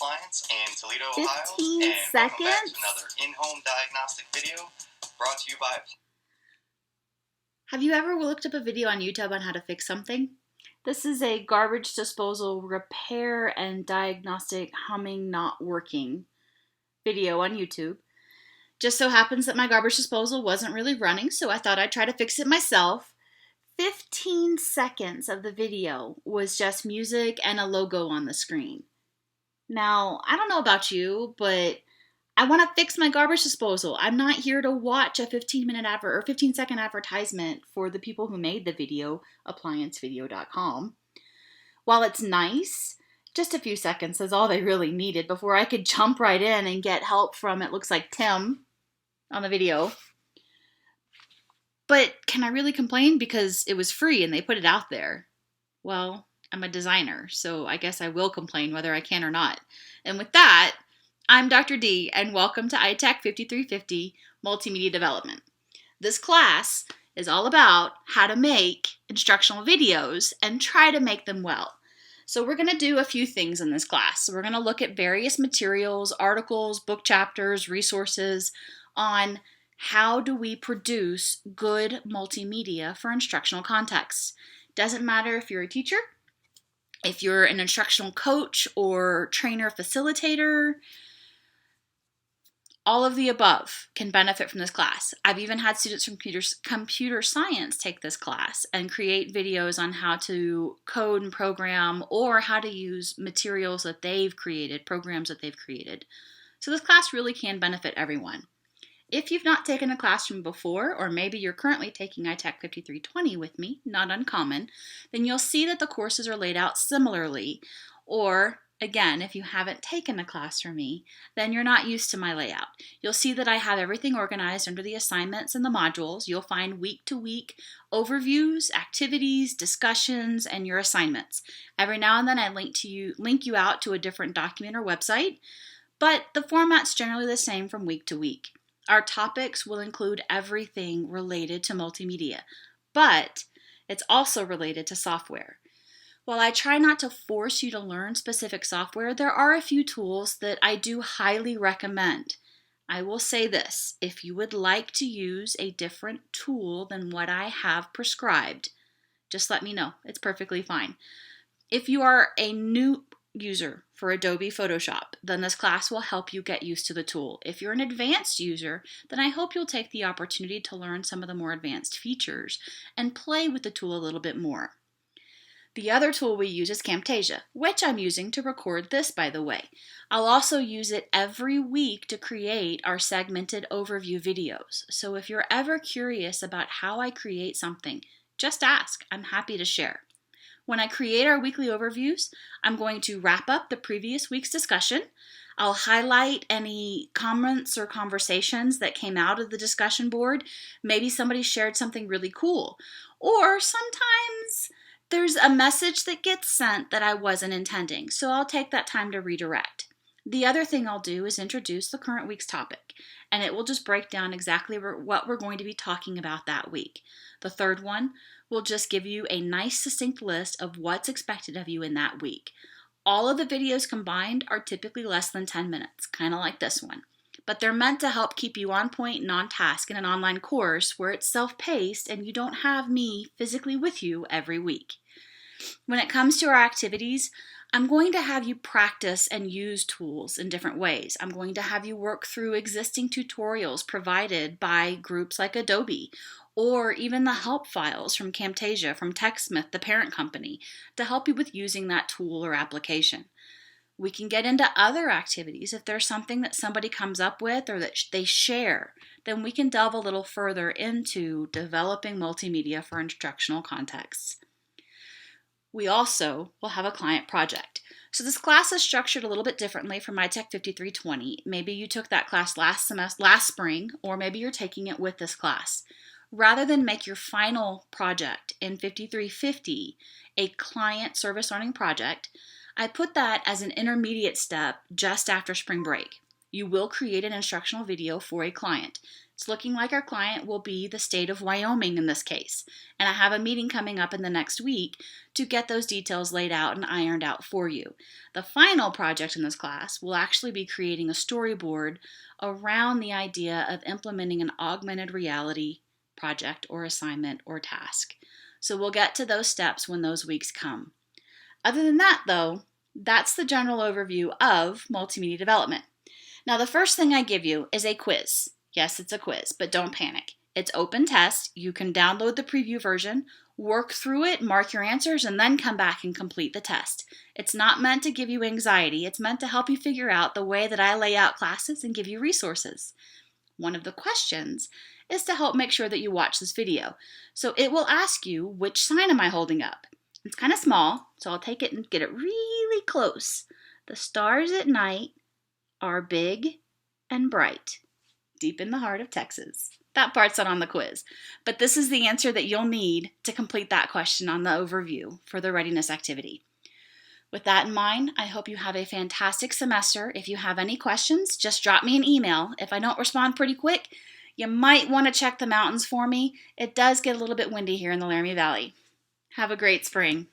Appliance in Toledo, Ohio. 15 and seconds? welcome back to another in-home diagnostic video brought to you by... Have you ever looked up a video on YouTube on how to fix something? This is a garbage disposal repair and diagnostic humming not working video on YouTube. Just so happens that my garbage disposal wasn't really running, so I thought I'd try to fix it myself. 15 seconds of the video was just music and a logo on the screen. Now, I don't know about you, but I want to fix my garbage disposal. I'm not here to watch a 15-second advertisement for the people who made the video, appliancevideo.com. While it's nice, just a few seconds is all they really needed before I could jump right in and get help from, it looks like, Tim on the video. But can I really complain because it was free and they put it out there? Well, I'm a designer, so I guess I will complain whether I can or not. And with that, I'm Dr. D, and welcome to ITEC 5350 Multimedia Development. This class is all about how to make instructional videos and try to make them well. So we're going to do a few things in this class. We're going to look at various materials, articles, book chapters, resources on how do we produce good multimedia for instructional contexts. Doesn't matter if you're a teacher, if you're an instructional coach or trainer facilitator, all of the above can benefit from this class. I've even had students from computer science take this class and create videos on how to code and program or how to use materials that they've created, programs that they've created. So this class really can benefit everyone. If you've not taken a classroom before, or maybe you're currently taking ITEC 5320 with me, not uncommon, then you'll see that the courses are laid out similarly. Or, again, if you haven't taken a class from me, then you're not used to my layout. You'll see that I have everything organized under the assignments and the modules. You'll find week-to-week overviews, activities, discussions, and your assignments. Every now and then I link you out to a different document or website, but the format's generally the same from week to week. Our topics will include everything related to multimedia, but it's also related to software. While I try not to force you to learn specific software, there are a few tools that I do highly recommend. I will say this, if you would like to use a different tool than what I have prescribed, just let me know. It's perfectly fine. If you are a new user for Adobe Photoshop, then this class will help you get used to the tool. If you're an advanced user, then I hope you'll take the opportunity to learn some of the more advanced features and play with the tool a little bit more. The other tool we use is Camtasia, which I'm using to record this, by the way. I'll also use it every week to create our segmented overview videos. So if you're ever curious about how I create something, just ask. I'm happy to share. When I create our weekly overviews, I'm going to wrap up the previous week's discussion. I'll highlight any comments or conversations that came out of the discussion board. Maybe somebody shared something really cool. Or sometimes there's a message that gets sent that I wasn't intending, so I'll take that time to redirect. The other thing I'll do is introduce the current week's topic, and it will just break down exactly what we're going to be talking about that week. The third one will just give you a nice succinct list of what's expected of you in that week. All of the videos combined are typically less than 10 minutes, kind of like this one. But they're meant to help keep you on point and on task in an online course where it's self-paced and you don't have me physically with you every week. When it comes to our activities, I'm going to have you practice and use tools in different ways. I'm going to have you work through existing tutorials provided by groups like Adobe, or even the help files from Camtasia, from TechSmith, the parent company, to help you with using that tool or application. We can get into other activities. If there's something that somebody comes up with or that they share, then we can delve a little further into developing multimedia for instructional contexts. We also will have a client project. So this class is structured a little bit differently from ITEC 5320. Maybe you took that class last spring, or maybe you're taking it with this class. Rather than make your final project in 5350 a client service learning project, I put that as an intermediate step just after spring break. You will create an instructional video for a client. It's looking like our client will be the state of Wyoming in this case, and I have a meeting coming up in the next week to get those details laid out and ironed out for you. The final project in this class will actually be creating a storyboard around the idea of implementing an augmented reality project or assignment or task. So we'll get to those steps when those weeks come. Other than that, though, that's the general overview of multimedia development. Now, the first thing I give you is a quiz. Yes, it's a quiz, but don't panic. It's open test. You can download the preview version, work through it, mark your answers, and then come back and complete the test. It's not meant to give you anxiety. It's meant to help you figure out the way that I lay out classes and give you resources. One of the questions is to help make sure that you watch this video. So it will ask you, which sign am I holding up? It's kind of small, so I'll take it and get it really close. The stars at night are big and bright, deep in the heart of Texas. That part's not on the quiz, but this is the answer that you'll need to complete that question on the overview for the readiness activity. With that in mind, I hope you have a fantastic semester. If you have any questions, just drop me an email. If I don't respond pretty quick, you might want to check the mountains for me. It does get a little bit windy here in the Laramie Valley. Have a great spring.